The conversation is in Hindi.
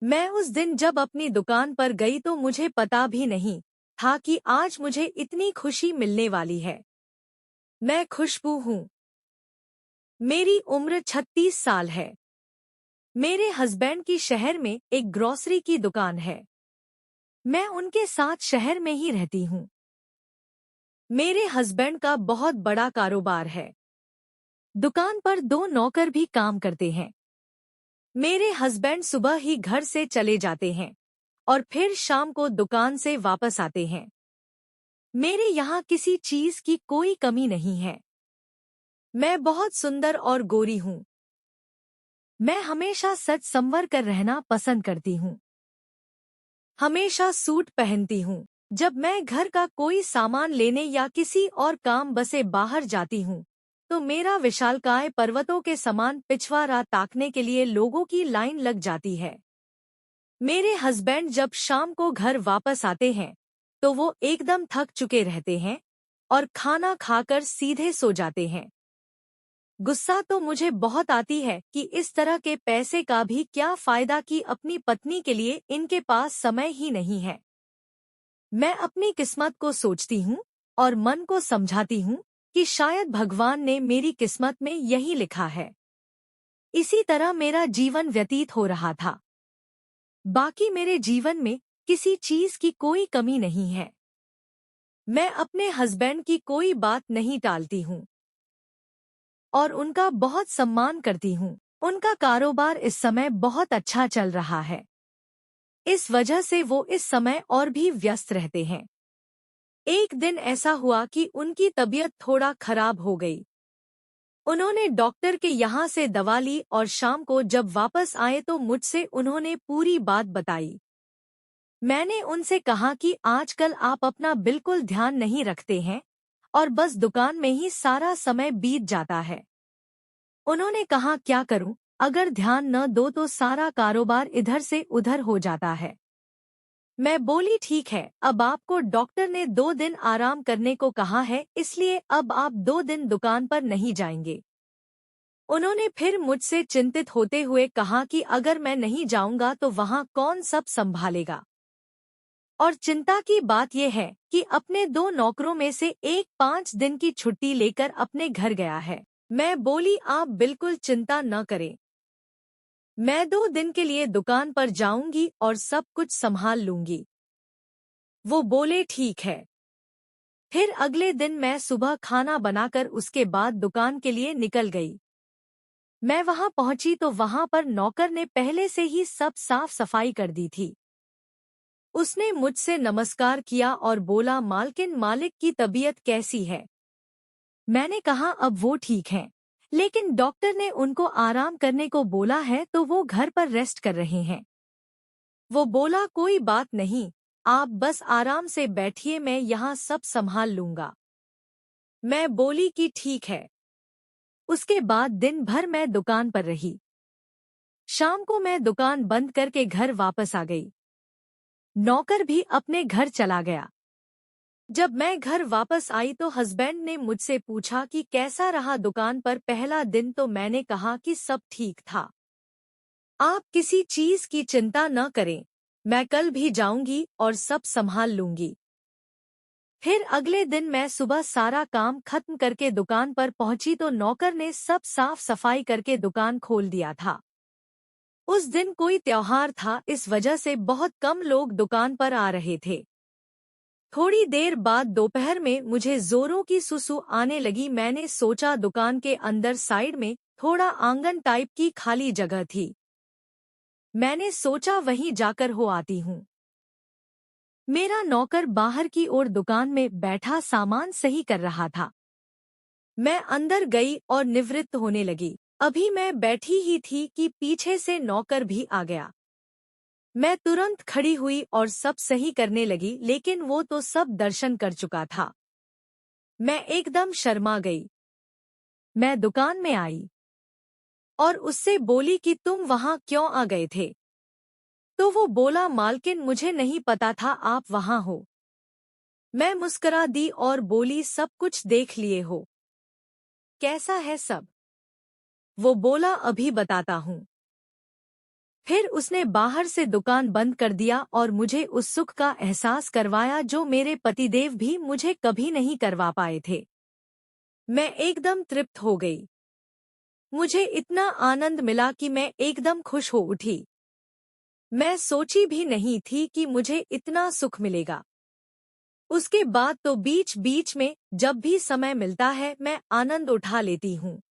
मैं उस दिन जब अपनी दुकान पर गई तो मुझे पता भी नहीं था कि आज मुझे इतनी खुशी मिलने वाली है। मैं खुशबू हूँ। मेरी उम्र 36 साल है। मेरे हस्बैंड की शहर में एक ग्रोसरी की दुकान है। मैं उनके साथ शहर में ही रहती हूँ। मेरे हस्बैंड का बहुत बड़ा कारोबार है। दुकान पर 2 नौकर भी काम करते हैं। मेरे हस्बैंड सुबह ही घर से चले जाते हैं और फिर शाम को दुकान से वापस आते हैं। मेरे यहाँ किसी चीज की कोई कमी नहीं है। मैं बहुत सुंदर और गोरी हूँ। मैं हमेशा सच संवर कर रहना पसंद करती हूँ। हमेशा सूट पहनती हूँ। जब मैं घर का कोई सामान लेने या किसी और काम बसे बाहर जाती हूँ, तो मेरा विशालकाय पर्वतों के समान पिछवाड़ा ताकने के लिए लोगों की लाइन लग जाती है। मेरे हस्बैंड जब शाम को घर वापस आते हैं, तो वो एकदम थक चुके रहते हैं और खाना खाकर सीधे सो जाते हैं। गुस्सा तो मुझे बहुत आती है कि इस तरह के पैसे का भी क्या फायदा कि अपनी पत्नी के लिए इनके पास समय ही नहीं है। मैं अपनी किस्मत को सोचती हूँ और मन को समझाती हूँ कि शायद भगवान ने मेरी किस्मत में यही लिखा है। इसी तरह मेरा जीवन व्यतीत हो रहा था। बाकी मेरे जीवन में किसी चीज की कोई कमी नहीं है। मैं अपने हस्बैंड की कोई बात नहीं टालती हूँ और उनका बहुत सम्मान करती हूँ। उनका कारोबार इस समय बहुत अच्छा चल रहा है। इस वजह से वो इस समय और भी व्यस्त रहते हैं। एक दिन ऐसा हुआ कि उनकी तबीयत थोड़ा खराब हो गई। उन्होंने डॉक्टर के यहाँ से दवा ली और शाम को जब वापस आए तो मुझसे उन्होंने पूरी बात बताई। मैंने उनसे कहा कि आजकल आप अपना बिल्कुल ध्यान नहीं रखते हैं और बस दुकान में ही सारा समय बीत जाता है। उन्होंने कहा क्या करूं, अगर ध्यान न दो तो सारा कारोबार इधर से उधर हो जाता है। मैं बोली ठीक है, अब आपको डॉक्टर ने 2 दिन आराम करने को कहा है, इसलिए अब आप 2 दिन दुकान पर नहीं जाएंगे। उन्होंने फिर मुझसे चिंतित होते हुए कहा कि अगर मैं नहीं जाऊंगा तो वहाँ कौन सब संभालेगा। और चिंता की बात यह है कि अपने 2 नौकरों में से एक 5 दिन की छुट्टी लेकर अपने घर गया है। मैं बोली आप बिल्कुल चिंता न करें, मैं 2 दिन के लिए दुकान पर जाऊंगी और सब कुछ संभाल लूंगी। वो बोले ठीक है। फिर अगले दिन मैं सुबह खाना बनाकर उसके बाद दुकान के लिए निकल गई। मैं वहां पहुंची तो वहां पर नौकर ने पहले से ही सब साफ सफाई कर दी थी। उसने मुझसे नमस्कार किया और बोला मालकिन, मालिक की तबीयत कैसी है। मैंने कहा अब वो ठीक हैं, लेकिन डॉक्टर ने उनको आराम करने को बोला है तो वो घर पर रेस्ट कर रहे हैं। वो बोला कोई बात नहीं, आप बस आराम से बैठिए, मैं यहाँ सब संभाल लूंगा। मैं बोली कि ठीक है। उसके बाद दिन भर मैं दुकान पर रही। शाम को मैं दुकान बंद करके घर वापस आ गई। नौकर भी अपने घर चला गया। जब मैं घर वापस आई तो हस्बैंड ने मुझसे पूछा कि कैसा रहा दुकान पर पहला दिन, तो मैंने कहा कि सब ठीक था। आप किसी चीज की चिंता न करें, मैं कल भी जाऊंगी और सब संभाल लूंगी। फिर अगले दिन मैं सुबह सारा काम खत्म करके दुकान पर पहुंची तो नौकर ने सब साफ सफाई करके दुकान खोल दिया था। उस दिन कोई त्योहार था, इस वजह से बहुत कम लोग दुकान पर आ रहे थे। थोड़ी देर बाद दोपहर में मुझे जोरों की सुसु आने लगी। मैंने सोचा दुकान के अंदर साइड में थोड़ा आंगन टाइप की खाली जगह थी। मैंने सोचा वहीं जाकर हो आती हूँ। मेरा नौकर बाहर की ओर दुकान में बैठा सामान सही कर रहा था। मैं अंदर गई और निवृत्त होने लगी। अभी मैं बैठी ही थी कि पीछे से नौकर भी आ गया। मैं तुरंत खड़ी हुई और सब सही करने लगी, लेकिन वो तो सब दर्शन कर चुका था। मैं एकदम शर्मा गई। मैं दुकान में आई और उससे बोली कि तुम वहां क्यों आ गए थे। तो वो बोला मालकिन, मुझे नहीं पता था आप वहां हो। मैं मुस्कुरा दी और बोली सब कुछ देख लिए हो, कैसा है सब। वो बोला अभी बताता हूँ। फिर उसने बाहर से दुकान बंद कर दिया और मुझे उस सुख का एहसास करवाया जो मेरे पतिदेव भी मुझे कभी नहीं करवा पाए थे। मैं एकदम तृप्त हो गई। मुझे इतना आनंद मिला कि मैं एकदम खुश हो उठी। मैं सोची भी नहीं थी कि मुझे इतना सुख मिलेगा। उसके बाद तो बीच बीच में जब भी समय मिलता है मैं आनंद उठा लेती हूँ।